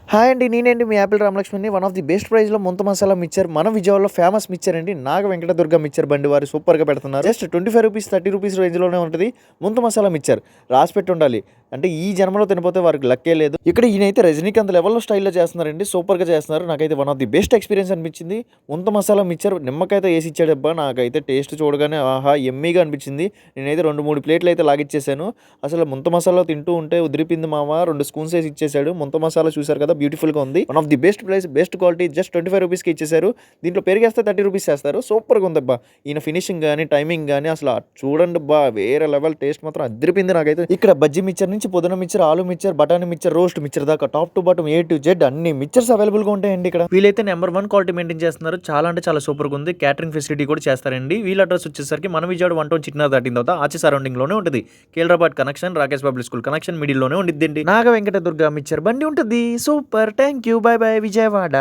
Hi అండి. నేనండి మీ యాపిల్ రామలక్ష్మణ్‌ని. వన్ ఆఫ్ ది బెస్ట్ ప్రైస్‌లో ముంత మసాలా మిక్చర్ మన విజయవాడలో ఫేమస్ మిక్చర్ అండి. నాగ వెంకటదుర్గ మిక్చర్ బండి వారు సూపర్‌గా పెడుతున్నారు. జస్ట్ రూ. 25, రూ. 30 రేంజ్‌లోనే ఉంటది. ముంత మసాలా మిక్చర్. రాసిపెట్టి ఉండాలి. అంటే ఈ జన్మలో తినపోతే వారికి లక్కే లేదు. ఇక్కడ ఈయనైతే రజనీకాంత్ లెవెల్‌లో స్టైల్‌లో చేస్తున్నారండి. సూపర్‌గా చేస్తున్నారు. నాకైతే one of the best experience అనిపించింది. ముంత మసాలా మిక్చర్ నిమ్మకాయతో ఏసి ఇచ్చాడబ్బా! నాకైతే టేస్ట్ చూడగానే ఆహా! యమ్మీగా అనిపించింది. నేనైతే 2, 3 ప్లేట్లు అయితే లాగిచ్చేసాను. అసలు ముంత మసాలా తింటూ ఉంటే ఉదిరిపోయింది మామ. 2 స్పూన్స్ ఏసి ఇచ్చేసాడు. ముంత మసాలా చూసారు కదా! బ్యూటిఫుల్‌గా ఉంది. One of the best price, best quality just రూ. 25కి ఇచ్చేసారు. దీంట్లో పెరిగేస్తే రూ. 30 చేస్తారు. సూపర్‌గా ఉందబ్బా! ఈయన ఫినిషింగ్ గాని, టైమింగ్ గాని అసల చూడండబ్బా! వేరే లెవెల్ టేస్ట్ మాత్రం అదిరిపోయింది నాకైతే. ఇక్కడ బజ్జీ మిక్చర్ నుంచి పుదీనా మిక్చర్, ఆలు మిక్చర్, బఠానీ మిక్చర్, రోస్ట్ మిక్చర్ దాకా top to bottom A to Z అన్ని మిక్చర్స్ అవైలబుల్‌గా ఉంటాయండి ఇక్కడ. వీళ్ళైతే నెంబర్ 1 క్వాలిటీ మెయింటైన్ చేస్తున్నారు. చాలా అంటే చాలా సూపర్‌గా ఉంది. క్యాటరింగ్ ఫెసిలిటీ కూడా చేస్తారండి. వీళ్ళ అడ్రెస్ వచ్చేసరికి మన విజయవాడ 1 టౌన్ చిట్నార్ దాటిన తర్వాత ఆచి సరౌండింగ్‌లోనే ఉంటది. కేలరాబాద్ connection, Rakesh public school connection మిడిల్‌లోనే ఉండిద్దండి. నాగ వెంకట దుర్గా మిక్చర్ బండి ఉంటది. Super. Thank you. Bye bye Vijayawada.